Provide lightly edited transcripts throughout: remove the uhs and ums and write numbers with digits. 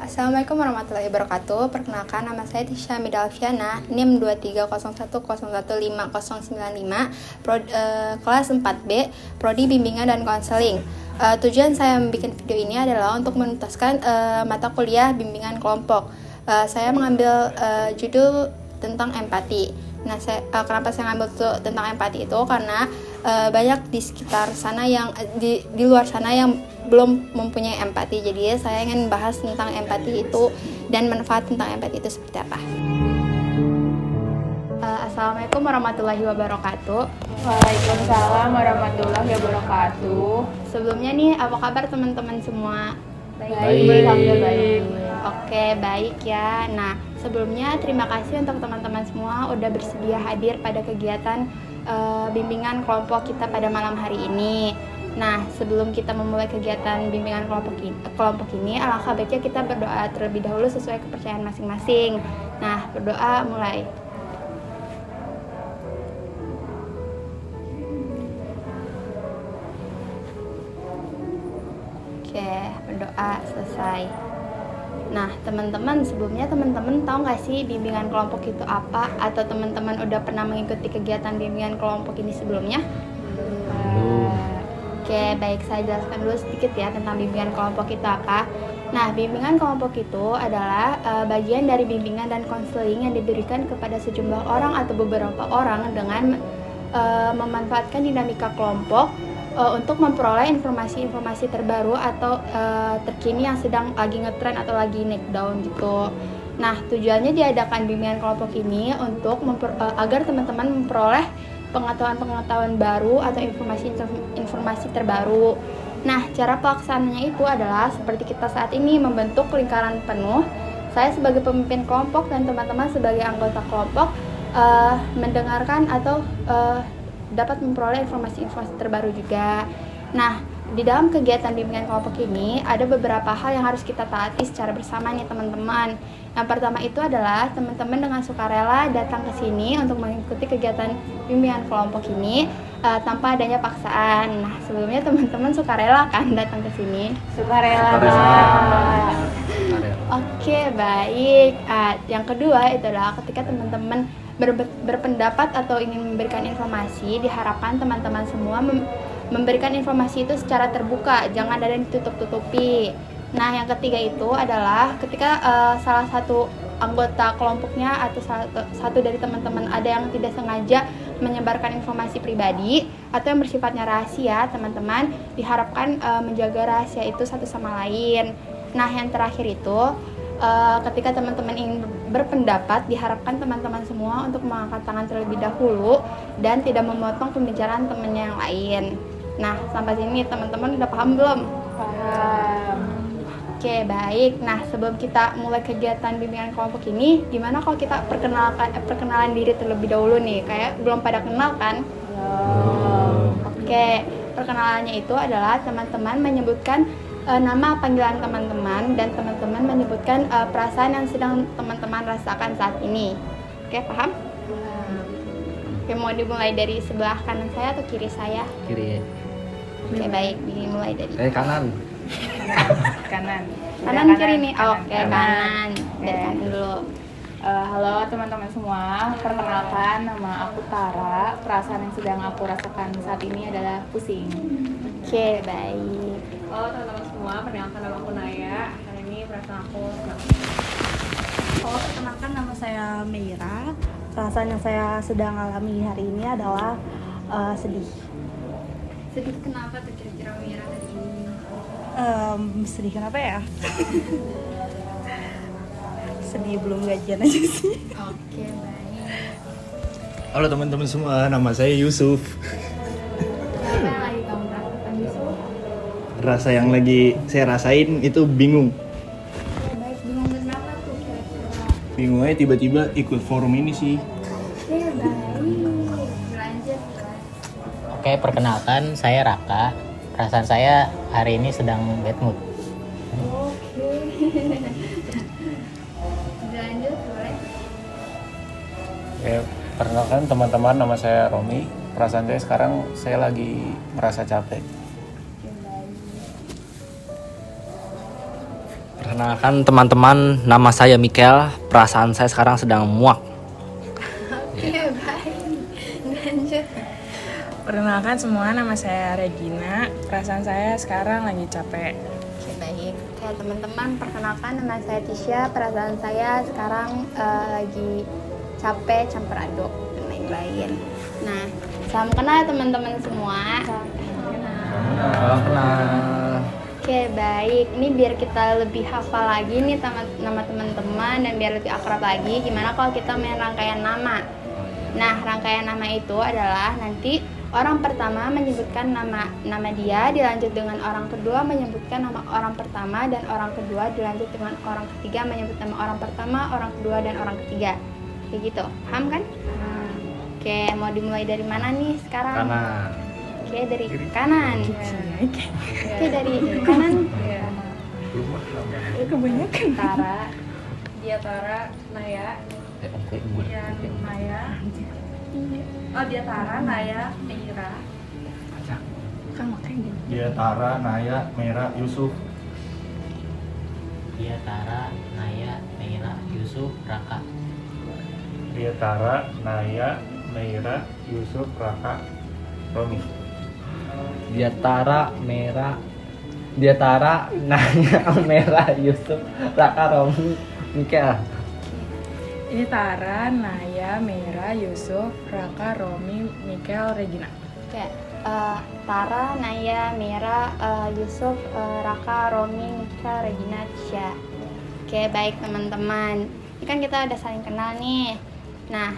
Assalamualaikum warahmatullahi wabarakatuh. Perkenalkan, nama saya Tisha Midalviana, NIM 23010159095, kelas 4B, Prodi Bimbingan dan Konseling. Tujuan saya membuat video ini adalah untuk menuntaskan mata kuliah bimbingan kelompok. Saya mengambil judul tentang empati. Nah, kenapa saya ngambil tentang empati itu? Karena banyak di sekitar sana yang di luar sana yang belum mempunyai empati. Jadi saya ingin bahas tentang empati itu dan manfaat tentang empati itu seperti apa. Assalamualaikum warahmatullahi wabarakatuh. Waalaikumsalam warahmatullahi wabarakatuh. Sebelumnya nih, apa kabar teman-teman semua? Baik. Alhamdulillah. Oke, baik ya. Nah, sebelumnya terima kasih untuk teman-teman semua udah bersedia hadir pada kegiatan bimbingan kelompok kita pada malam hari ini. Nah, sebelum kita memulai kegiatan bimbingan kelompok ini, alangkah baiknya kita berdoa terlebih dahulu sesuai kepercayaan masing-masing. Nah, berdoa mulai. Oke, berdoa selesai. Nah, teman-teman, sebelumnya teman-teman tahu nggak sih bimbingan kelompok itu apa? Atau teman-teman udah pernah mengikuti kegiatan bimbingan kelompok ini sebelumnya? Oke, baik, saya jelaskan dulu sedikit ya tentang bimbingan kelompok itu apa. Nah, bimbingan kelompok itu adalah bagian dari bimbingan dan konseling yang diberikan kepada sejumlah orang atau beberapa orang dengan memanfaatkan dinamika kelompok untuk memperoleh informasi-informasi terbaru atau terkini yang sedang lagi ngetren atau lagi naik daun gitu. Nah, tujuannya diadakan bimbingan kelompok ini untuk agar teman-teman memperoleh pengetahuan-pengetahuan baru atau informasi terbaru. Nah, cara pelaksanaannya itu adalah seperti kita saat ini membentuk lingkaran penuh. Saya sebagai pemimpin kelompok dan teman-teman sebagai anggota kelompok mendengarkan atau dapat memperoleh informasi-informasi terbaru juga. Nah, di dalam kegiatan bimbingan kelompok ini ada beberapa hal yang harus kita taati secara bersama nih teman-teman. Yang pertama itu adalah teman-teman dengan sukarela datang ke sini untuk mengikuti kegiatan bimbingan kelompok ini tanpa adanya paksaan. Nah, sebelumnya teman-teman sukarela kan datang ke sini? Sukarela. Oke, baik. Yang kedua itu adalah ketika teman-teman berpendapat atau ingin memberikan informasi, diharapkan teman-teman semua memberikan informasi itu secara terbuka, jangan ada yang ditutup-tutupi. Nah, yang ketiga itu adalah ketika salah satu anggota kelompoknya atau satu dari teman-teman ada yang tidak sengaja menyebarkan informasi pribadi atau yang bersifatnya rahasia, teman-teman diharapkan menjaga rahasia itu satu sama lain. Nah, yang terakhir itu ketika teman-teman ingin berpendapat, diharapkan teman-teman semua untuk mengangkat tangan terlebih dahulu dan tidak memotong pembicaraan temannya yang lain. Nah, sampai sini teman-teman udah paham belum? Paham. Oke, baik. Nah, sebelum kita mulai kegiatan bimbingan kelompok ini, gimana kalau kita perkenalan diri terlebih dahulu nih? Kayak belum pada kenal kan? Oke, perkenalannya itu adalah teman-teman menyebutkan nama panggilan teman-teman dan teman-teman menyebutkan perasaan yang sedang teman-teman rasakan saat ini. Oke, paham? Oke, mau dimulai dari sebelah kanan saya atau kiri saya? Kiri. Oke, baik, dimulai dari Kanan. Kanan. kanan kiri nih. Oke, kanan. Dari kanan dulu. Halo teman-teman semua, perkenalkan nama aku Tara. Perasaan yang sedang aku rasakan saat ini adalah pusing. Oke, baik. Halo teman-teman semua, perkenalkan nama aku Naya. Hari ini perasaan aku senang. Halo, perkenalkan nama saya Meira. Perasaan yang saya sedang alami hari ini adalah sedih. Sedih kenapa tuh kira-kira Mira hari ini? Sedih kenapa ya? Sedih belum gajian aja sih. Oke, baik. Halo teman-teman semua, nama saya Yusuf. Apa yang lagi kamu rasakan, Yusuf? Rasa yang lagi saya rasain itu bingung. Baik, bingung kenapa tuh kira-kira? Bingung aja tiba-tiba ikut forum ini sih. Oke, baik. Lanjut. Oke, perkenalkan saya Raka. Perasaan saya hari ini sedang bad mood. Oke. Lanjut, boleh. Ya, perkenalkan teman-teman, nama saya Romi. Perasaan saya sekarang saya lagi merasa capek. Oke, baik. Perkenalkan teman-teman, nama saya Mikel. Perasaan saya sekarang sedang muak. Perkenalkan semua, nama saya Regina. Perasaan saya sekarang lagi capek. Oke, baik. Oke, teman-teman, perkenalkan nama saya Tisha. Perasaan saya sekarang lagi capek, campur aduk, dan lain-lain. Nah, salam kenal ya teman-teman semua. Salam kenal. Oke, baik. Ini biar kita lebih hafal lagi nih nama teman-teman dan biar lebih akrab lagi, gimana kalau kita main rangkaian nama? Nah, rangkaian nama itu adalah nanti orang pertama menyebutkan nama dia, dilanjut dengan orang kedua menyebutkan nama orang pertama, dan orang kedua dilanjut dengan orang ketiga menyebut nama orang pertama, orang kedua, dan orang ketiga. Kayak gitu. Paham kan? Oke, mau dimulai dari mana nih sekarang? Kanan. Oke, dari kanan. Oke, dari kanan. Kebanyakan. Tara, Dia Tara, Naya. Dia Naya. Oh, dia Tara, Naya, Meira. Dia Tara, Naya, Mera, Yusuf. Dia Tara, Naya, Meira, Yusuf, Raka. Dia Tara, Naya, Meira, Yusuf, Raka, Romi. Dia Tara, Nanya, Merah, Yusuf, Raka, Romi, Mikel. Ini Tara, Naya, Meira, Yusuf, Raka, Romi, Mikel, Regina. Oke, Tara, Naya, Mira, Yusuf, Raka, Romi, Mikel, Regina, Tisha. Oke, baik teman-teman. Ini kan kita udah saling kenal nih. Nah,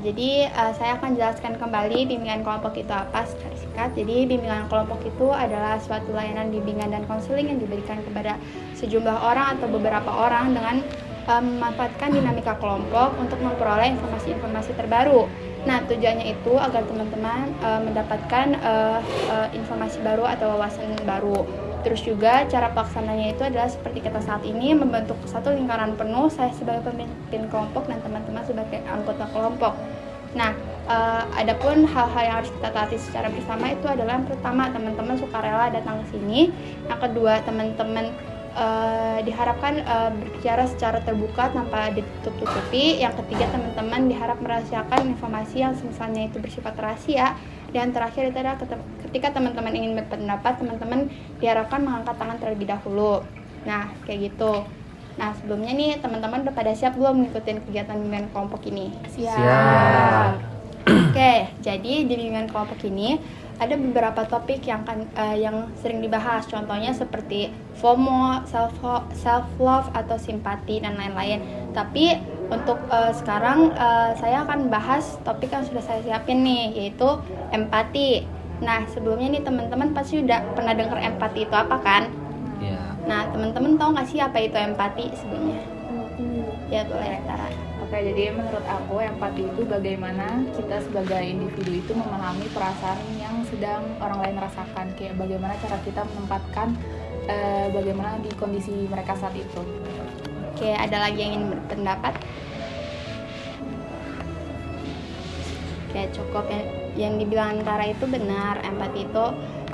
jadi saya akan jelaskan kembali bimbingan kelompok itu apa secara singkat. Jadi bimbingan kelompok itu adalah suatu layanan bimbingan dan konseling yang diberikan kepada sejumlah orang atau beberapa orang dengan memanfaatkan dinamika kelompok untuk memperoleh informasi-informasi terbaru. Nah, tujuannya itu agar teman-teman mendapatkan informasi baru atau wawasan baru. Terus juga cara pelaksananya itu adalah seperti kita saat ini, membentuk satu lingkaran penuh, saya sebagai pemimpin kelompok dan teman-teman sebagai anggota kelompok. Nah, adapun hal-hal yang harus kita taati secara bersama itu adalah yang pertama, teman-teman sukarela datang ke sini. Yang kedua, teman-teman diharapkan berbicara secara terbuka tanpa ditutup-tutupi. Yang ketiga, teman-teman diharap merahasiakan informasi yang misalnya itu bersifat rahasia. Dan terakhir itu adalah ketika teman-teman ingin berpendapat, teman-teman diharapkan mengangkat tangan terlebih dahulu. Nah, kayak gitu. Nah, sebelumnya nih teman-teman udah pada siap belum mengikuti kegiatan bimbingan kelompok ini? Siap. Oke, jadi di bimbingan kelompok ini ada beberapa topik yang sering dibahas. Contohnya seperti FOMO, self-love atau simpati dan lain-lain. Tapi untuk sekarang saya akan bahas topik yang sudah saya siapin nih, yaitu empati. Nah, sebelumnya nih teman-teman pasti udah pernah dengar empati itu apa kan? Iya. Nah, teman-teman tahu nggak sih apa itu empati sebelumnya? Ya, boleh Tara. Oke, jadi menurut aku empati itu bagaimana kita sebagai individu itu memahami perasaan yang sedang orang lain rasakan. Kayak bagaimana cara kita menempatkan bagaimana di kondisi mereka saat itu. Oke, ada lagi yang ingin berpendapat? Oke, cukup. Yang dibilang Tara itu benar. Empati itu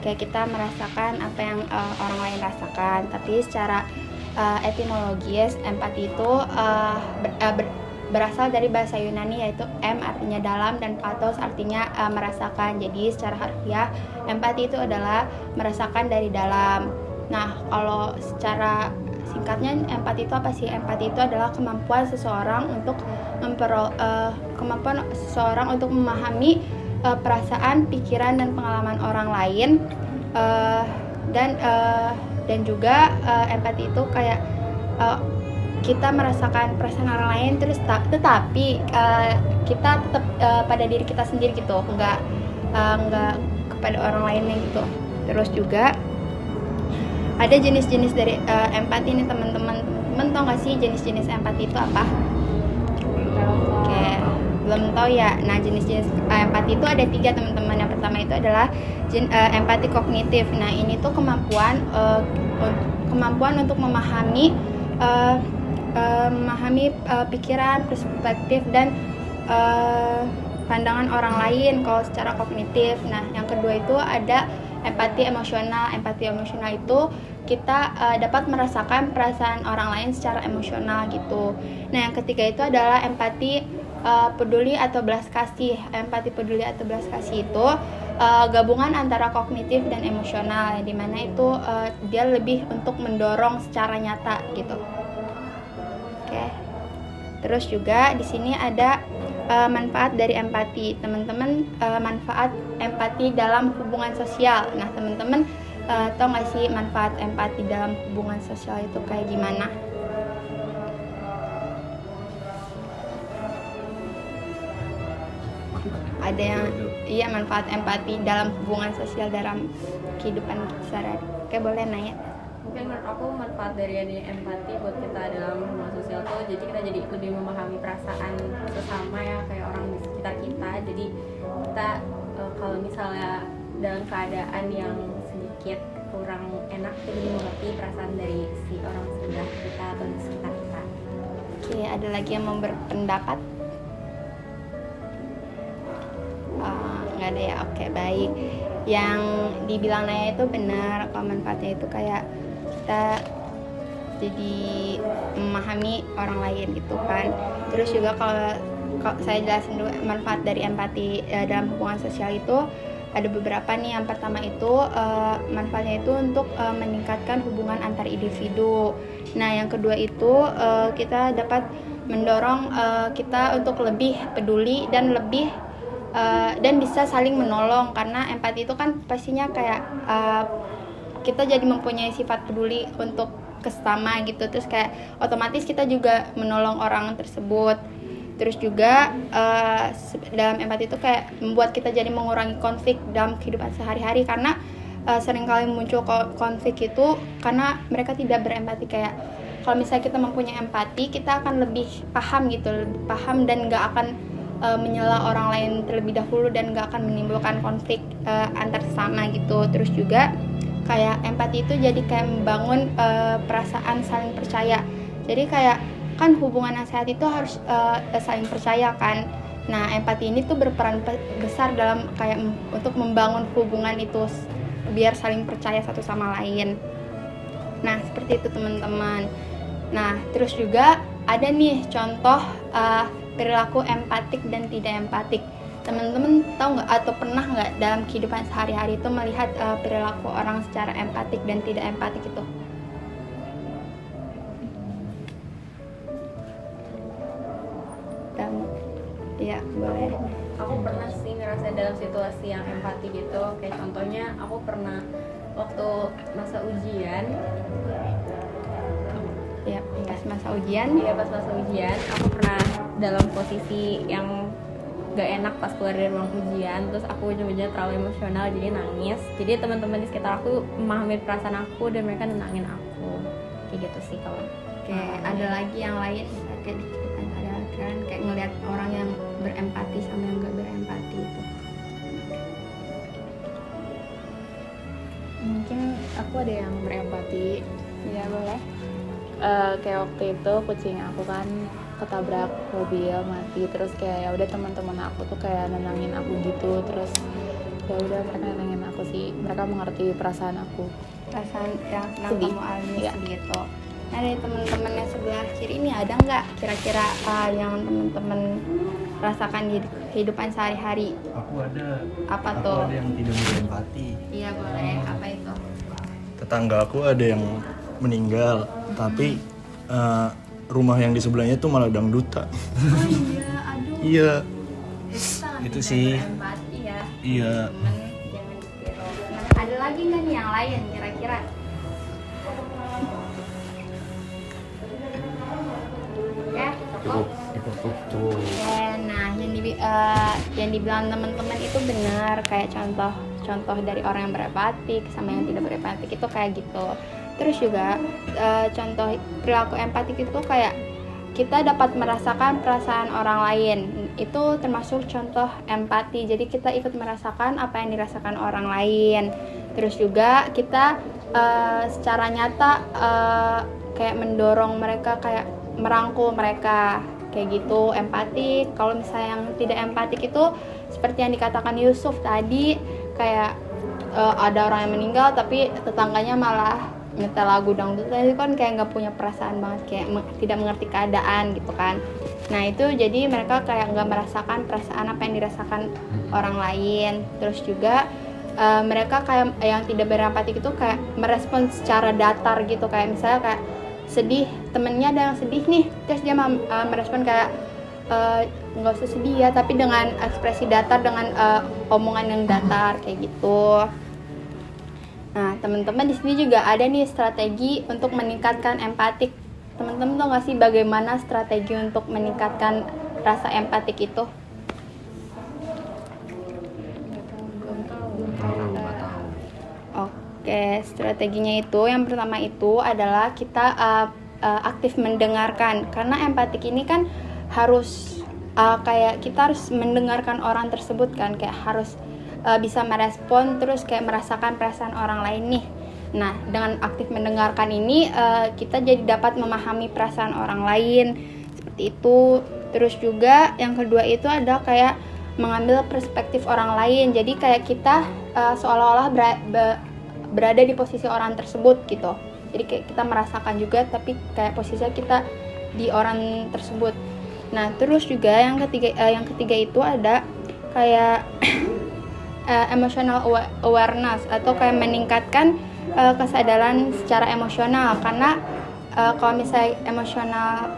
kayak kita merasakan apa yang orang lain rasakan. Tapi secara etimologis, empati itu berasal dari bahasa Yunani, yaitu em artinya dalam dan pathos artinya merasakan. Jadi secara harfiah empati itu adalah merasakan dari dalam. Nah, kalau secara singkatnya empati itu apa sih? Empati itu adalah kemampuan seseorang untuk memahami perasaan, pikiran dan pengalaman orang lain, dan juga empati itu kayak kita merasakan perasaan orang lain terus tetapi kita tetap pada diri kita sendiri gitu, nggak kepada orang lainnya gitu. Terus juga ada jenis-jenis dari empati ini teman-teman tau nggak sih jenis-jenis empati itu apa? Oke, belum tahu ya. Nah, jenis-jenis empati itu ada 3 teman-teman. Yang pertama itu adalah empati kognitif. Nah, ini tuh kemampuan untuk memahami pikiran, perspektif dan pandangan orang lain kalau secara kognitif. Nah, yang kedua itu ada empati emosional. Empati emosional itu kita dapat merasakan perasaan orang lain secara emosional gitu. Nah, yang ketiga itu adalah empati peduli atau belas kasih. Empati peduli atau belas kasih itu gabungan antara kognitif dan emosional, yang dimana itu dia lebih untuk mendorong secara nyata gitu. Oke. Terus juga di sini ada manfaat dari empati. Teman-teman, manfaat empati dalam hubungan sosial. Nah, teman-teman tahu nggak sih manfaat empati dalam hubungan sosial itu kayak gimana? Ada yang iya manfaat empati dalam hubungan sosial dalam kehidupan sehari-hari. Oke, boleh nanya. Mungkin menurut aku manfaat dari adanya empati buat kita dalam hubungan sosial tuh jadi kita jadi lebih memahami perasaan sesama ya, kayak orang di sekitar kita. Jadi kita kalau misalnya dalam keadaan yang sedikit kurang enak, kita jadi mengerti perasaan dari si orang sebelah kita atau di sekitar kita. Oke, ada lagi yang mau berpendapat? Nggak ada ya. Oke, baik. Yang dibilang Naya itu benar, kalau manfaatnya itu kayak kita jadi memahami orang lain gitu kan. Terus juga kalau saya jelasin dulu manfaat dari empati dalam hubungan sosial itu ada beberapa nih. Yang pertama itu manfaatnya itu untuk meningkatkan hubungan antar individu. Nah, yang kedua itu kita dapat mendorong kita untuk lebih peduli dan lebih dan bisa saling menolong, karena empati itu kan pastinya kayak kita jadi mempunyai sifat peduli untuk sesama gitu. Terus kayak otomatis kita juga menolong orang tersebut. Terus juga dalam empati itu kayak membuat kita jadi mengurangi konflik dalam kehidupan sehari-hari, karena seringkali muncul konflik itu karena mereka tidak berempati. Kayak kalau misalnya kita mempunyai empati, kita akan lebih paham gitu, lebih paham dan gak akan menyela orang lain terlebih dahulu dan gak akan menimbulkan konflik antar sesama gitu. Terus juga kayak empati itu jadi kayak membangun perasaan saling percaya. Jadi kayak kan hubungan yang sehat itu harus saling percaya kan. Nah, empati ini tuh berperan besar dalam kayak untuk membangun hubungan itu biar saling percaya satu sama lain. Nah, seperti itu teman-teman. Nah, terus juga ada nih contoh perilaku empatik dan tidak empatik. Teman-teman tahu nggak atau pernah nggak dalam kehidupan sehari-hari itu melihat perilaku orang secara empatik dan tidak empatik itu? Iya, boleh. Aku pernah sih ngerasain dalam situasi yang empati gitu. Kayak contohnya aku pernah waktu masa ujian. Ya, pas masa ujian. Iya, pas masa ujian aku pernah dalam posisi yang gak enak pas keluar dari ruang ujian. Terus aku ujung-ujungnya terlalu emosional jadi nangis. Jadi teman-teman di sekitar aku memahami perasaan aku dan mereka nenangin aku. Kayak gitu sih kalau. Oke, ada lagi yang lain kayak diceritain kan kayak ngelihat orang yang berempati sama yang gak berempati itu. Mungkin aku ada yang berempati. Iya, boleh. Kayak waktu itu kucing aku kan ketabrak mobil mati, terus kayak ya udah teman-teman aku tuh kayak nenangin aku gitu. Terus ya udah mereka nenangin aku sih, mereka mengerti perasaan aku. Perasaan yang sedang Sedih. kamu alami Iya. gitu. Nah, dari teman-teman yang sebelah kiri ini ada nggak kira-kira yang teman-teman rasakan di kehidupan sehari-hari? Aku ada. Apa Aku tuh? ada yang tidak berempati. Iya, boleh. Apa itu? Tetangga aku ada yang meninggal, tapi rumah yang di sebelahnya tuh malah dangdutan. Oh iya, aduh. Iya, Sangat itu tidak sih. berempati ya. Iya. Jangan ditiru. Ada lagi nggak nih yang lain kira-kira? Ya, cukup. Ya, nah yang dibilang teman-teman itu benar, kayak contoh dari orang yang berempati sama yang tidak berempati itu kayak gitu. Terus juga contoh perilaku empatik itu kayak kita dapat merasakan perasaan orang lain, itu termasuk contoh empati. Jadi kita ikut merasakan apa yang dirasakan orang lain. Terus juga kita secara nyata kayak mendorong mereka, kayak merangkul mereka, kayak gitu. Empati. Kalau misalnya yang tidak empatik itu seperti yang dikatakan Yusuf tadi, kayak ada orang yang meninggal tapi tetangganya malah nyetel lagu dangdut itu kan kayak nggak punya perasaan banget, kayak tidak mengerti keadaan gitu kan. Nah itu jadi mereka kayak nggak merasakan perasaan apa yang dirasakan orang lain. Terus juga mereka kayak yang tidak berempati itu kayak merespon secara datar gitu, kayak misalnya kayak sedih, temennya ada yang sedih nih, terus dia merespon kayak nggak usah sedih ya, tapi dengan ekspresi datar, dengan omongan yang datar kayak gitu. Nah, teman-teman di sini juga ada nih strategi untuk meningkatkan empatik. Teman-teman tahu nggak sih bagaimana strategi untuk meningkatkan rasa empatik itu? Oke, strateginya itu yang pertama itu adalah kita aktif mendengarkan, karena empatik ini kan harus kayak kita harus mendengarkan orang tersebut kan, kayak harus bisa merespon, terus kayak merasakan perasaan orang lain nih. Nah, dengan aktif mendengarkan ini kita jadi dapat memahami perasaan orang lain seperti itu. Terus juga yang kedua itu ada kayak mengambil perspektif orang lain. Jadi kayak kita seolah-olah berada di posisi orang tersebut gitu. Jadi kayak kita merasakan juga, tapi kayak posisinya kita di orang tersebut. Nah, terus juga yang ketiga itu ada kayak emotional awareness, atau kayak meningkatkan kesadaran secara emosional. Karena kalau misalnya emosional,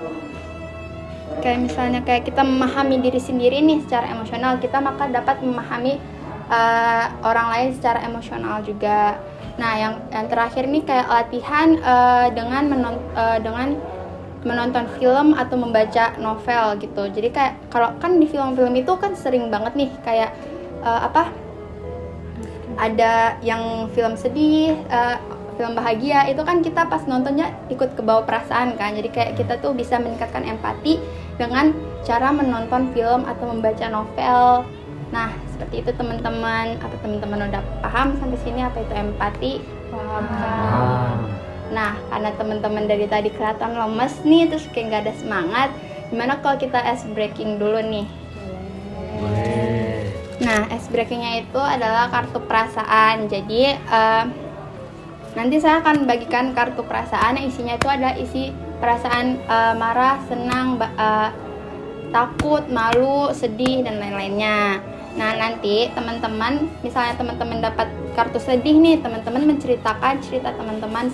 kayak misalnya kayak kita memahami diri sendiri nih secara emosional, kita maka dapat memahami orang lain secara emosional juga. Nah, yang terakhir nih kayak latihan dengan menonton film atau membaca novel gitu. Jadi kayak kalau kan di film-film itu kan sering banget nih kayak ada yang film sedih, film bahagia, itu kan kita pas nontonnya ikut kebawa perasaan kan. Jadi kayak kita tuh bisa meningkatkan empati dengan cara menonton film atau membaca novel. Nah, seperti itu teman-teman. Apa teman-teman udah paham sampai sini apa itu empati? Paham. Nah, karena teman-teman dari tadi kelihatan lemes nih, terus kayak nggak ada semangat, gimana kalau kita ice breaking dulu nih? Boleh. Nah, ice breakingnya itu adalah kartu perasaan. Jadi nanti saya akan bagikan kartu perasaan yang isinya itu ada isi perasaan marah, senang, takut, malu, sedih, dan lain-lainnya. Nah, nanti teman-teman, misalnya teman-teman dapat kartu sedih nih, teman-teman menceritakan cerita teman-teman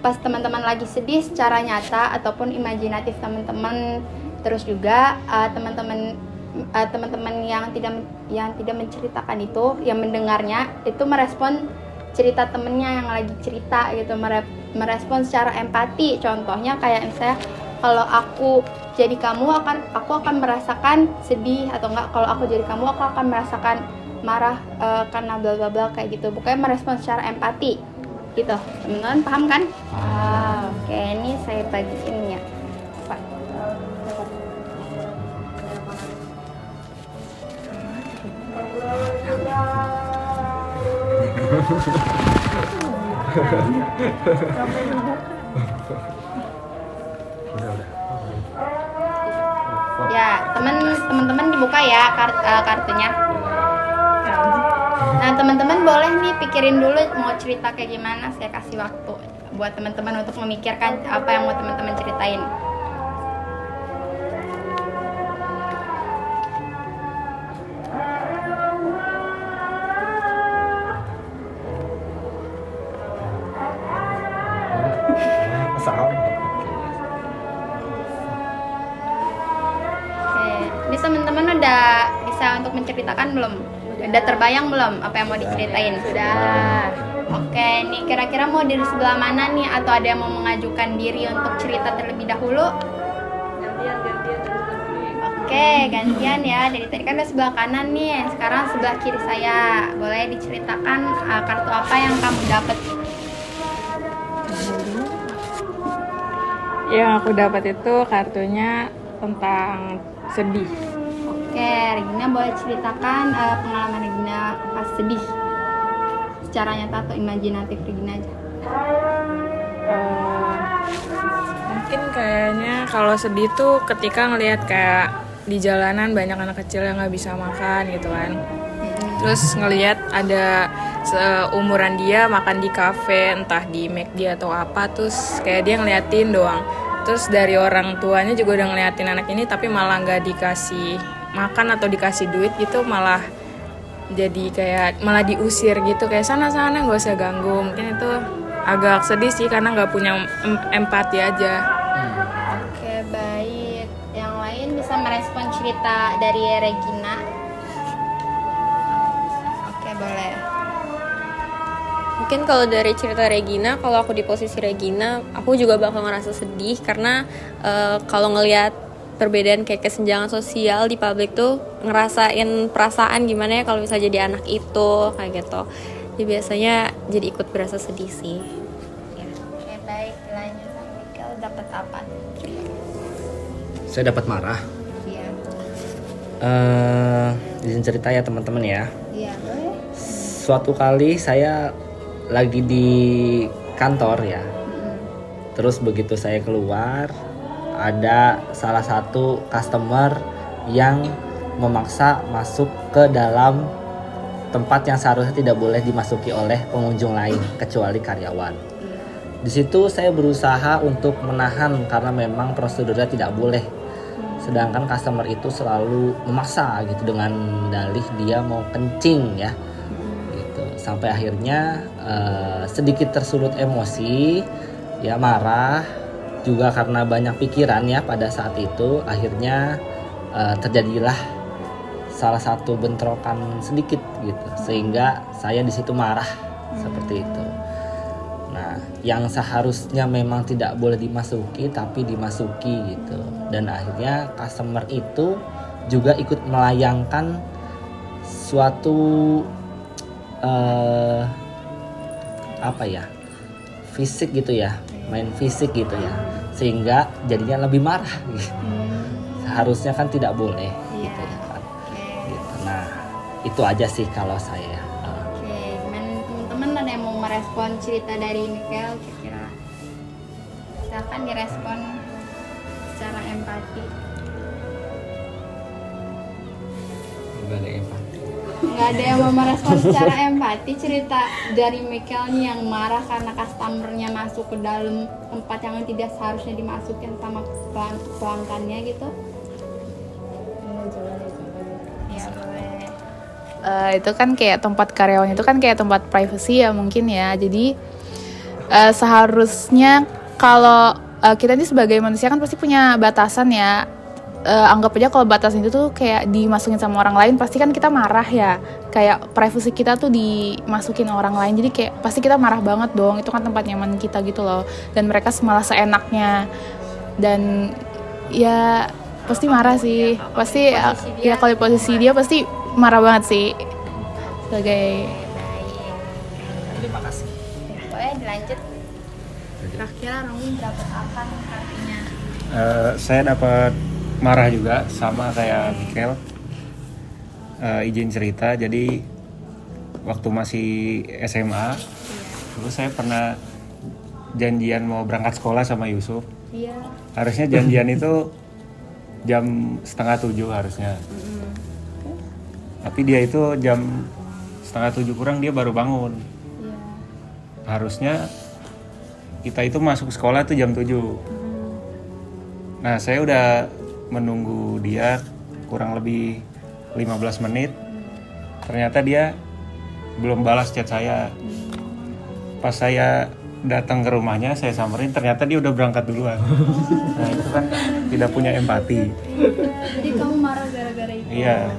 pas teman-teman lagi sedih secara nyata ataupun imajinatif teman-teman. Terus juga teman-teman yang tidak menceritakan itu, yang mendengarnya itu merespon cerita temennya yang lagi cerita gitu, merespon secara empati. Contohnya kayak misalnya kalau aku jadi kamu aku akan merasakan sedih, atau enggak kalau aku jadi kamu aku akan merasakan marah karena bla bla bla kayak gitu. Pokoknya merespon secara empati gitu. Teman-teman paham kan? Oke, ini saya bagiin ya. Pak. Ya, teman-teman dibuka ya kartunya. Nah, teman-teman boleh nih pikirin dulu mau cerita kayak gimana. Saya kasih waktu buat teman-teman untuk memikirkan apa yang mau teman-teman ceritain. Ini teman-teman udah bisa untuk menceritakan belum? Udah terbayang belum apa yang mau diceritain? Sudah. Oke, nih kira-kira mau dari sebelah mana nih, atau ada yang mau mengajukan diri untuk cerita terlebih dahulu? Oke, gantian ya. Dari tadi kan udah sebelah kanan nih, sekarang sebelah kiri saya. Boleh diceritakan kartu apa yang kamu dapat? Yang aku dapat itu kartunya tentang sedih. Oke, Regina boleh ceritakan pengalaman Regina pas sedih secara nyata atau imajinatif Regina aja. Mungkin kayaknya kalau sedih tuh ketika ngelihat kayak di jalanan banyak anak kecil yang nggak bisa makan gitu kan. Terus ngelihat ada seumuran dia makan di kafe, entah di McD atau apa, terus kayak dia ngeliatin doang. Terus dari orang tuanya juga udah ngeliatin anak ini tapi malah nggak dikasih makan atau dikasih duit gitu, malah jadi kayak malah diusir gitu, kayak sana-sana nggak usah ganggu. Mungkin itu agak sedih sih karena nggak punya empati aja. Oke, baik. Yang lain bisa merespon cerita dari Regina. Oke, boleh. Mungkin kalau dari cerita Regina, kalau aku di posisi Regina, aku juga bakal ngerasa sedih karena kalau ngelihat perbedaan kayak kesenjangan sosial di publik tuh ngerasain perasaan gimana ya kalau bisa jadi anak itu kayak gitu. Jadi biasanya jadi ikut berasa sedih sih. Ya. Oke, baik. Lanjut, Mikel dapat apa? Saya dapat marah. Iya. Izin cerita ya teman-teman ya. Iya, boleh. Suatu kali saya lagi di kantor ya. Terus begitu saya keluar, ada salah satu customer yang memaksa masuk ke dalam tempat yang seharusnya tidak boleh dimasuki oleh pengunjung lain kecuali karyawan. Di situ saya berusaha untuk menahan karena memang prosedurnya tidak boleh. Sedangkan customer itu selalu memaksa gitu dengan dalih dia mau kencing ya. Gitu. Sampai akhirnya sedikit tersulut emosi, ya marah juga karena banyak pikiran ya pada saat itu. Akhirnya terjadilah salah satu bentrokan sedikit gitu, sehingga saya di situ marah seperti itu. Nah, yang seharusnya memang tidak boleh dimasuki tapi dimasuki gitu, dan akhirnya customer itu juga ikut melayangkan suatu apa ya, fisik gitu ya, main fisik gitu ya, sehingga jadinya lebih marah gitu. Seharusnya kan tidak boleh gitu ya kan. Gitu. Nah, itu aja sih kalau saya. Oke, gimana teman-teman, ada yang mau merespon cerita dari Mikel kira-kira? Silakan direspon secara empati. Gak ada empati. Nggak ada yang mau merespon secara empati cerita dari Mikel nih yang marah karena customernya masuk ke dalam tempat yang tidak seharusnya dimasukin sama pelanggannya gitu. Ya, boleh. Itu kan kayak tempat karyawan itu kan kayak tempat privacy ya mungkin ya. Jadi seharusnya kalau kita ini sebagai manusia kan pasti punya batasan ya. Anggap aja kalau batasan itu tuh kayak dimasukin sama orang lain, pasti kan kita marah ya. Kayak privacy kita tuh dimasukin orang lain, jadi kayak pasti kita marah banget dong. Itu kan tempat nyaman kita gitu loh. Dan mereka malah seenaknya. Dan ya pasti marah sih. Pasti ya kalau di posisi dia pasti marah banget sih. Sebagai Terima kasih. Boleh dilanjut. Kira-kira Romi dapat apa nih artinya? Saya dapat marah juga sama kayak Mikel. Izin cerita, jadi waktu masih SMA dulu saya pernah janjian mau berangkat sekolah sama Yusuf. Iya. Harusnya janjian itu jam 6:30 harusnya. Tapi dia itu jam 6:30 kurang dia baru bangun. Iya. Harusnya kita itu masuk sekolah tuh jam 7. Nah, saya udah menunggu dia kurang lebih 15 menit. Ternyata dia belum balas chat saya. Pas saya datang ke rumahnya, saya samperin, ternyata dia udah berangkat duluan. Nah, itu kan tidak punya empati. Jadi kamu marah gara-gara itu? Iya.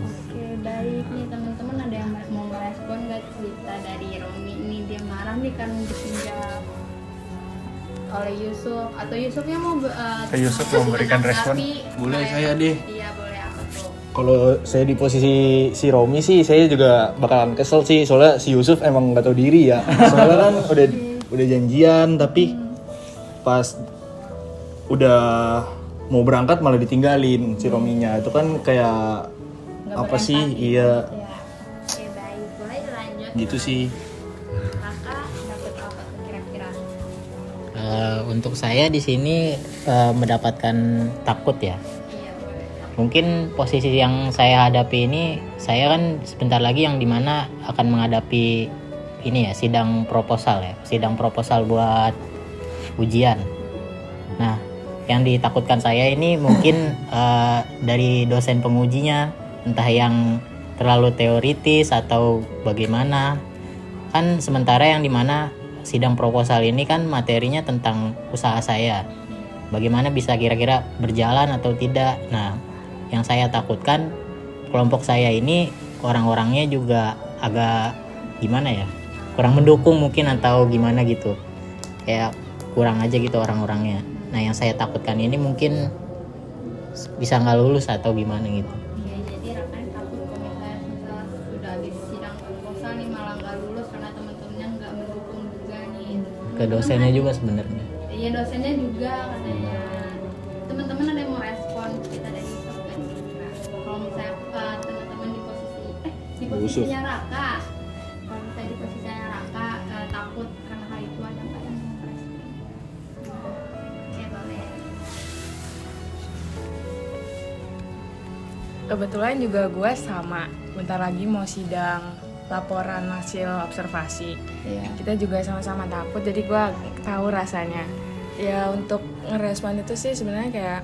Oke, baik nih teman-teman, ada yang mau merespon nggak cerita dari Romi ini? Dia marah nih karena ditinggal oleh Yusuf, atau Yusufnya mau Yusuf mau memberikan respon? Boleh saya deh. Iya, boleh, apa tuh? Kalau saya di posisi si Romi sih, saya juga bakalan kesel sih, soalnya si Yusuf emang nggak tahu diri ya. Soalnya kan udah janjian, tapi pas udah mau berangkat malah ditinggalin si Rominya. Itu kan kayak Nggak apa sih? berempati. Iya, Ya. Oke, baik, boleh lanjut. gitu sih. Kakak dapat apa tuh kira-kira? Untuk saya di sini mendapatkan takut ya. Iya, boleh. mungkin posisi yang saya hadapi ini, saya kan sebentar lagi yang dimana akan menghadapi ini ya, sidang proposal buat ujian. Nah, yang ditakutkan saya ini mungkin dari dosen pengujinya, entah yang terlalu teoritis atau bagaimana. Kan sementara yang dimana sidang proposal ini kan materinya tentang usaha saya, bagaimana bisa kira-kira berjalan atau tidak. Nah, yang saya takutkan kelompok saya ini orang-orangnya juga agak gimana ya, kurang mendukung mungkin atau gimana gitu, kayak kurang aja gitu orang-orangnya. Nah, yang saya takutkan ini mungkin bisa nggak lulus atau gimana gitu. Iya, jadi Raka takut kalau misalnya sudah habis sidang proposal nih malah nggak lulus karena teman-temannya nggak mendukung juga nih. Ke dosennya juga sebenarnya. Iya, dosennya juga katanya. Teman-teman ada yang mau respon kita dari Yusuf kan? Nah, kalau misalnya teman-teman di posisinya Raka, kalau misalnya di posisinya Raka takut karena hal itu, ada nggak yang mau respon? Oke, boleh. Kebetulan juga gue sama, bentar lagi mau sidang laporan hasil observasi. Kita juga sama-sama takut, jadi gue tahu rasanya. Ya untuk ngerespon itu sih sebenarnya kayak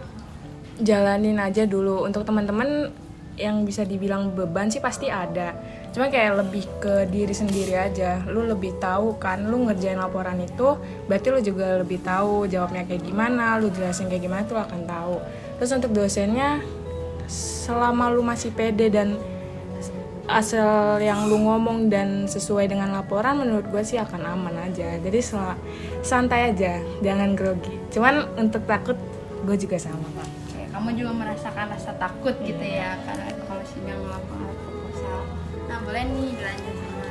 jalanin aja dulu. Untuk teman-teman yang bisa dibilang beban sih pasti ada, cuma kayak lebih ke diri sendiri aja. Lu lebih tahu kan, lu ngerjain laporan itu berarti lu juga lebih tahu jawabnya kayak gimana, lu jelasin kayak gimana tuh akan tahu. Terus untuk dosennya, selama lu masih pede dan asal yang lu ngomong dan sesuai dengan laporan, menurut gue sih akan aman aja. Jadi santai aja, jangan grogi. Cuman untuk takut, gue juga sama Pak. Oke, kamu juga merasakan rasa takut gitu ya karena kalau sidang laporan proposal. Nah, boleh nih dilanjut sama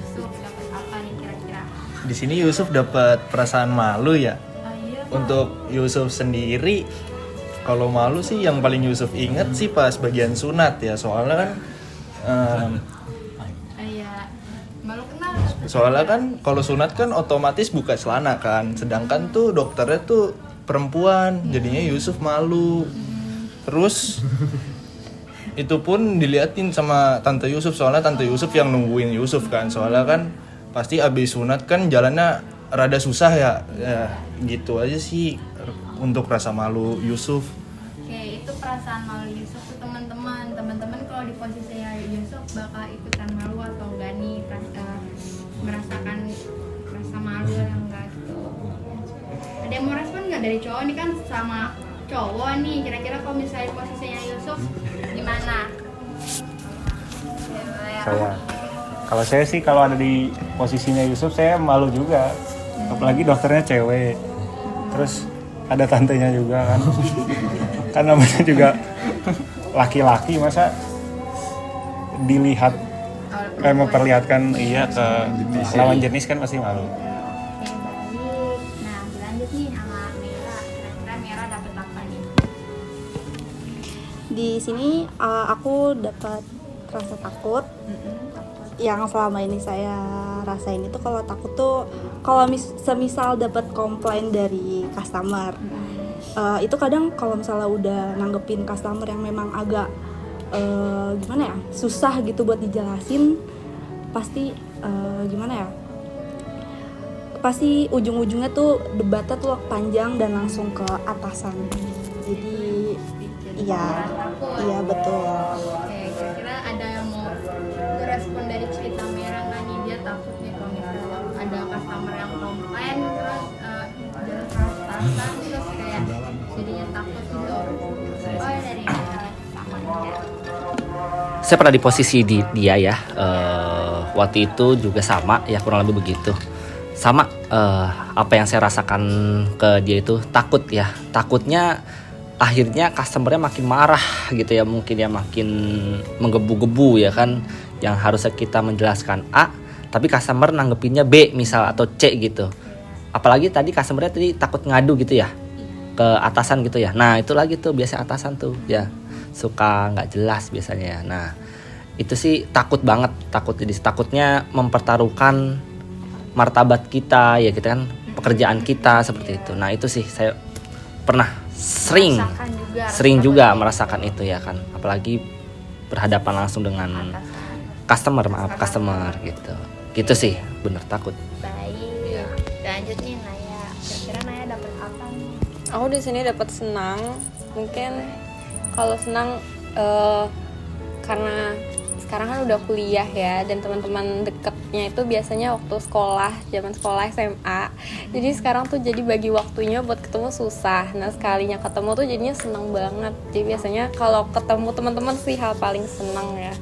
Yusuf, dapat apa nih kira-kira? Di sini Yusuf dapat perasaan malu ya. Oh iya, Pak. Untuk Yusuf sendiri, kalau malu sih yang paling Yusuf inget sih pas bagian sunat ya, soalnya kan Iya, malu kenal. soalnya kan kalau sunat kan otomatis buka celana kan, sedangkan tuh dokternya tuh perempuan, jadinya Yusuf malu. Terus itu pun diliatin sama Tante Yusuf, soalnya Tante Yusuf yang nungguin Yusuf kan, soalnya kan pasti abis sunat kan jalannya rada susah ya, gitu aja sih untuk rasa malu Yusuf. Oke, itu perasaan malu Yusuf tuh teman-teman. Teman-teman kalau di posisinya Yusuf bakal ikutan malu atau enggak nih, merasakan rasa malu yang enggak gitu. Ada yang mau respon nggak dari cowok? Ini kan sama cowok nih, kira-kira kalau misalnya posisinya Yusuf gimana? Kalau saya sih kalau ada di posisinya Yusuf saya malu juga, apalagi dokternya cewek, terus ada tantenya juga kan. Kan namanya juga laki-laki, masa dilihat memperlihatkan ke lawan jenis kan pasti malu. Oke, baik. Nah, lanjut nih sama Mira. Kira-kira Mira dapet apa nih? Di sini aku dapat rasa takut. Yang selama ini saya rasain itu kalau takut tuh kalau semisal dapat komplain dari customer. Itu kadang kalau misalnya udah nanggepin customer yang memang agak gimana ya, susah gitu buat dijelasin, pasti gimana ya, pasti ujung-ujungnya tuh debatnya tuh panjang dan langsung ke atasan. Jadi iya betul. Oke, kira-kira ada yang mau respon dari cerita Mira nggak nih? Dia takut nih kalau misalnya ada customer yang komplain terus jalan keras-kerasan terus kayak jadinya takut gitu. Oh, dari Mira takutnya. Saya pernah di posisi dia ya. Waktu itu juga sama ya, kurang lebih begitu. Sama apa yang saya rasakan ke dia itu takut ya. Takutnya akhirnya customernya makin marah gitu ya, mungkin ya makin menggebu-gebu ya kan. Yang harusnya kita menjelaskan A, tapi customer nanggepinnya B misal atau C gitu. Apalagi tadi customernya tadi takut ngadu gitu ya ke atasan gitu ya. Nah itu lagi tuh biasa atasan tuh ya suka nggak jelas biasanya ya. Nah itu sih takut banget, takutnya mempertaruhkan martabat kita ya, kita kan pekerjaan kita seperti itu. Nah itu sih saya pernah sering Merasakan juga merasakan itu ya kan, apalagi berhadapan langsung dengan customer gitu sih, bener takut. baik. Lanjut nih Naya, kira-kira Naya dapat apa nih? Aku di sini dapat senang. Mungkin kalau senang karena sekarang kan udah kuliah ya, dan teman-teman deketnya itu biasanya waktu zaman sekolah SMA. Jadi sekarang tuh jadi bagi waktunya buat ketemu susah. Nah sekalinya ketemu tuh jadinya senang banget. Jadi biasanya kalau ketemu teman-teman sih hal paling senang ya.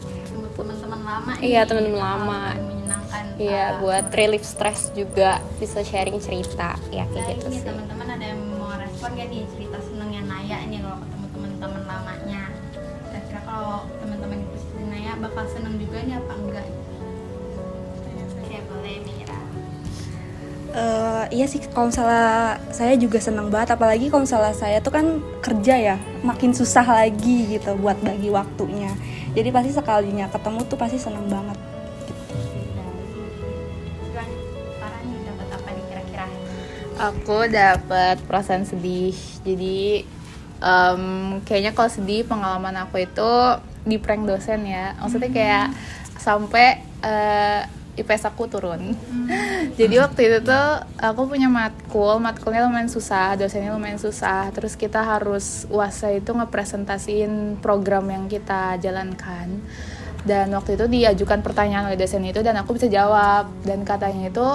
Teman-teman lama. Iya, teman-teman lama. Menyenangkan. Iya, buat relief stress juga, bisa sharing cerita ya kayak Baik gitu nih sih. teman-teman, ada yang mau respon gak nih cerita senengnya Naya nih kalau ketemu teman-teman lamanya? Kira-kira kalau teman-teman di posisi Naya bakal seneng juga nih apa enggak? Oke, boleh Mira. Iya sih, kalau misalnya saya juga senang banget, apalagi kalau misalnya saya tuh kan kerja ya, makin susah lagi gitu buat bagi waktunya. Jadi pasti sekalinya ketemu tuh pasti senang banget. Farah nih dapat apa nih kira-kira? Aku dapat perasaan sedih. Jadi kayaknya kalau sedih pengalaman aku itu di prank dosen ya. Maksudnya kayak sampai IPS aku turun. Jadi waktu itu tuh aku punya matkulnya lumayan susah, dosennya lumayan susah. Terus kita harus UASnya itu ngepresentasiin program yang kita jalankan. Dan waktu itu diajukan pertanyaan oleh dosen itu dan aku bisa jawab. Dan katanya itu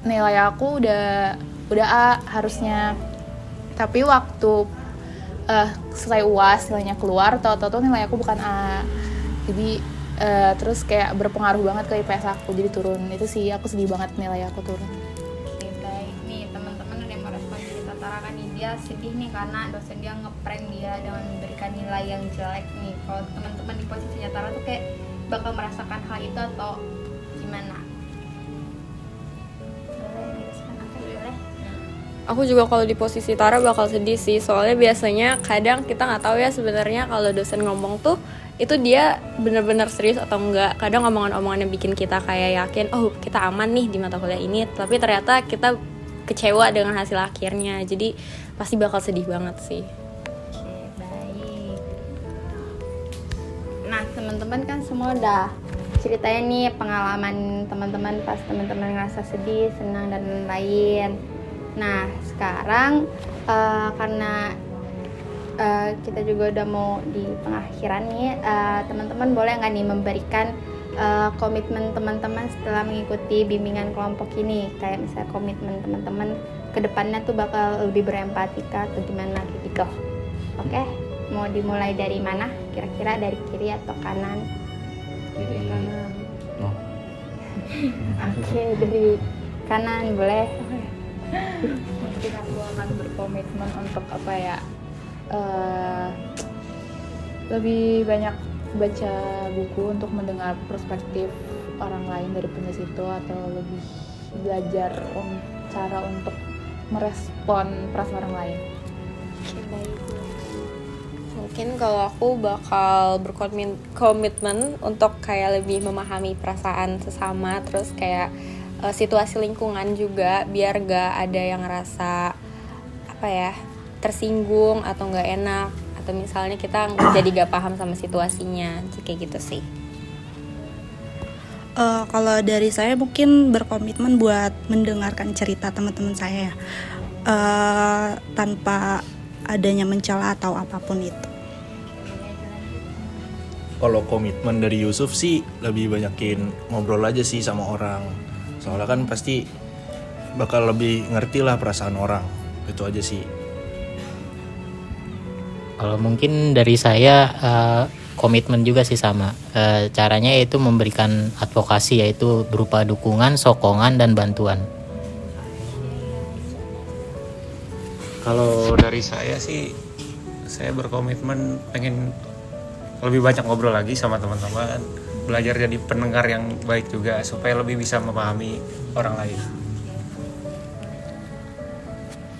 nilai aku udah A harusnya. Tapi waktu selesai UAS nilainya keluar, tahu-tahu nilai aku bukan A. Jadi terus kayak berpengaruh banget ke IPS aku, jadi turun. Itu sih aku sedih banget nilai aku turun. Oke, baik nih teman-teman, ada yang mau respon cerita Tara kan nih, dia sedih nih karena dosen dia ngeprank dia dengan memberikan nilai yang jelek nih. Kalau teman-teman di posisinya Tara tuh kayak bakal merasakan hal itu atau gimana? Boleh direspon, Oke, boleh. Aku juga kalau di posisi Tara bakal sedih sih, soalnya biasanya kadang kita nggak tahu ya sebenarnya kalau dosen ngomong tuh itu dia benar-benar serius atau enggak. Kadang omongan-omongan yang bikin kita kayak yakin, oh kita aman nih di mata kuliah ini, tapi ternyata kita kecewa dengan hasil akhirnya. Jadi pasti bakal sedih banget sih. Oke, baik. Nah, teman-teman kan semua udah ceritain nih pengalaman teman-teman pas teman-teman ngerasa sedih, senang dan lain-lain. Nah, sekarang karena kita juga udah mau di pengakhiran nih, teman-teman boleh nggak nih memberikan komitmen teman-teman setelah mengikuti bimbingan kelompok ini, kayak misalnya komitmen teman-teman ke depannya tuh bakal lebih berempati atau gimana kayak gitu. Oke, mau dimulai dari mana? Kira-kira dari kiri atau kanan? Kiri kanan. Oh. Oke, dari kanan boleh. Mungkin aku akan berkomitmen untuk apa ya? Lebih banyak baca buku untuk mendengar perspektif orang lain dari situ, atau lebih belajar cara untuk merespon perasaan orang lain. Oke, baik. Mungkin kalau aku bakal berkomitmen untuk kayak lebih memahami perasaan sesama, terus kayak situasi lingkungan juga, biar gak ada yang ngerasa apa ya, tersinggung atau nggak enak, atau misalnya kita jadi gak paham sama situasinya, kayak gitu sih. Kalau dari saya mungkin berkomitmen buat mendengarkan cerita teman-teman saya ya, tanpa adanya mencela atau apapun itu. Kalau komitmen dari Yusuf sih lebih banyakin ngobrol aja sih sama orang. Soalnya kan pasti bakal lebih ngerti lah perasaan orang. Itu aja sih. Kalau mungkin dari saya komitmen juga sih sama. Caranya yaitu memberikan advokasi, yaitu berupa dukungan, sokongan, dan bantuan. Kalau dari saya sih, saya berkomitmen pengen lebih banyak ngobrol lagi sama teman-teman, belajar jadi pendengar yang baik juga supaya lebih bisa memahami orang lain.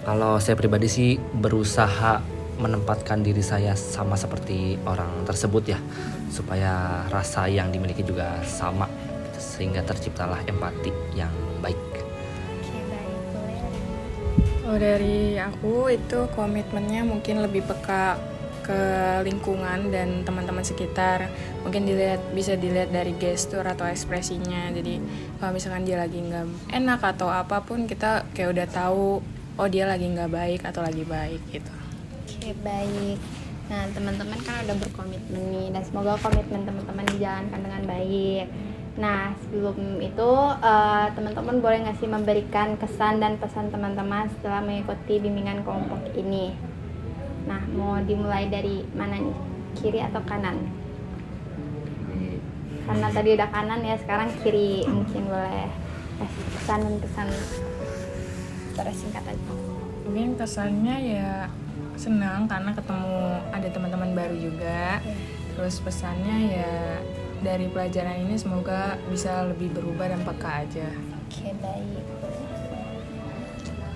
Kalau saya pribadi sih berusaha menempatkan diri saya sama seperti orang tersebut ya, supaya rasa yang dimiliki juga sama, sehingga terciptalah empati yang baik. Oke, baik. Boleh. Kalau dari aku itu komitmennya mungkin lebih peka ke lingkungan dan teman-teman sekitar. Mungkin bisa dilihat dari gestur atau ekspresinya. Jadi kalau misalkan dia lagi nggak enak atau apapun, kita kayak udah tahu oh dia lagi nggak baik atau lagi baik gitu. Oke, baik. Nah, teman-teman kan udah berkomitmen nih, dan semoga komitmen teman-teman dijalankan dengan baik. Nah, sebelum itu teman-teman boleh nggak sih memberikan kesan dan pesan teman-teman setelah mengikuti bimbingan kelompok ini? Nah, mau dimulai dari mana nih? Kiri atau kanan? Karena tadi udah kanan ya, sekarang kiri. Mungkin boleh kasih pesan dan kesan tersingkat aja. Mungkin kesannya ya senang karena ketemu ada teman-teman baru juga. Terus pesannya ya dari pelajaran ini semoga bisa lebih berubah dan peka aja. Oke, baik.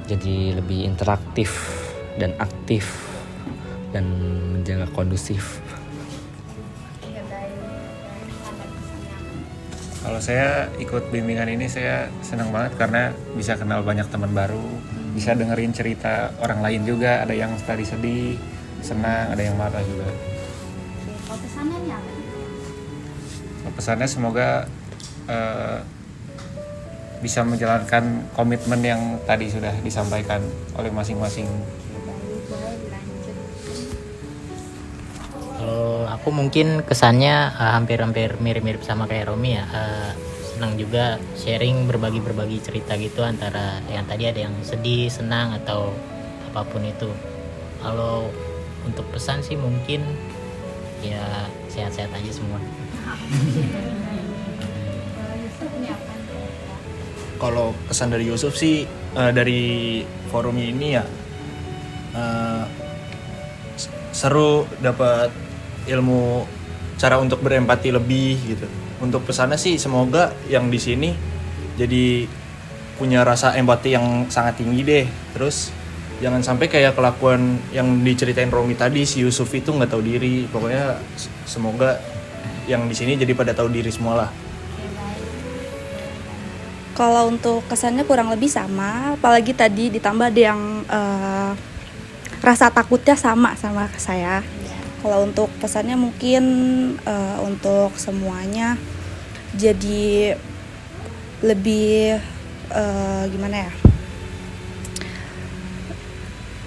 Jadi lebih interaktif dan aktif dan menjaga kondusif. Oke, baik. Ada pesannya. Kalau saya ikut bimbingan ini saya senang banget karena bisa kenal banyak teman baru, bisa dengerin cerita orang lain juga, ada yang tadi sedih, senang, ada yang marah juga. Oke, kalau pesannya nih apa? Pesannya semoga bisa menjalankan komitmen yang tadi sudah disampaikan oleh masing-masing. Boleh dilanjut. Kalau aku mungkin kesannya hampir-hampir mirip-mirip sama kayak Romi ya. Senang juga sharing, berbagi cerita gitu antara yang tadi ada yang sedih, senang atau apapun itu. Kalau untuk pesan sih mungkin ya sehat-sehat aja semua. Kalau kesan dari Yusuf sih dari forum ini ya seru, dapat ilmu cara untuk berempati lebih gitu. Untuk pesannya sih semoga yang di sini jadi punya rasa empati yang sangat tinggi deh. Terus jangan sampai kayak kelakuan yang diceritain Romi tadi, si Yusuf itu nggak tahu diri. Pokoknya semoga yang di sini jadi pada tahu diri semua lah. Kalau untuk kesannya kurang lebih sama, apalagi tadi ditambah ada yang rasa takutnya sama saya. Kalau untuk pesannya mungkin untuk semuanya jadi lebih gimana ya,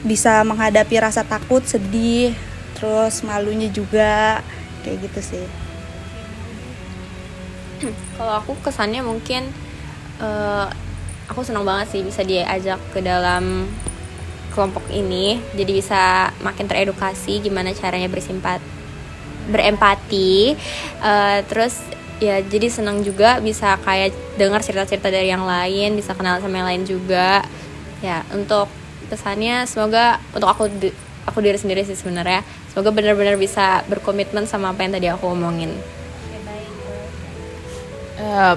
bisa menghadapi rasa takut, sedih, terus malunya juga, kayak gitu sih. Kalau aku kesannya mungkin aku senang banget sih bisa diajak ke dalam kelompok ini, jadi bisa makin teredukasi gimana caranya berempati, terus ya jadi senang juga bisa kayak dengar cerita-cerita dari yang lain, bisa kenal sama yang lain juga ya. Untuk pesannya semoga untuk aku diri sendiri sih sebenarnya, semoga benar-benar bisa berkomitmen sama apa yang tadi aku omongin.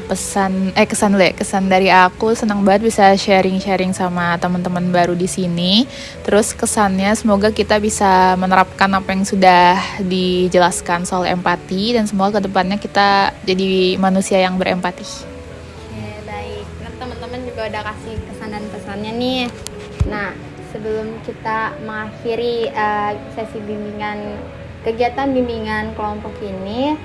Kesan dari aku senang banget bisa sharing sama teman-teman baru di sini. Terus kesannya semoga kita bisa menerapkan apa yang sudah dijelaskan soal empati, dan semoga kedepannya kita jadi manusia yang berempati. Oke, baik. Nah, teman-teman juga udah kasih kesan dan pesannya nih. Nah, sebelum kita mengakhiri sesi kegiatan bimbingan kelompok ini,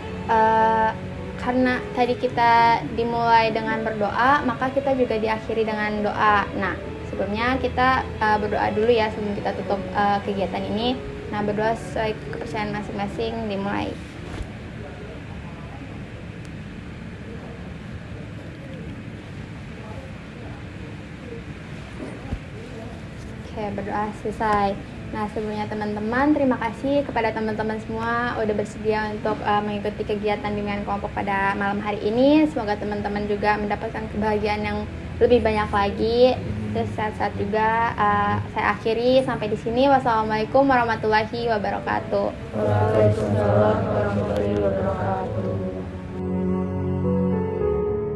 karena tadi kita dimulai dengan berdoa, maka kita juga diakhiri dengan doa. Nah, sebelumnya kita berdoa dulu ya sebelum kita tutup kegiatan ini. Nah, berdoa sesuai kepercayaan masing-masing, dimulai. Oke, berdoa selesai. Nah, sebelumnya teman-teman, terima kasih kepada teman-teman semua udah bersedia untuk mengikuti kegiatan bimbingan kelompok pada malam hari ini. Semoga teman-teman juga mendapatkan kebahagiaan yang lebih banyak lagi. Terus sehat-sehat juga. Saya akhiri sampai di sini. Wassalamualaikum warahmatullahi wabarakatuh. Waalaikumsalam warahmatullahi wabarakatuh.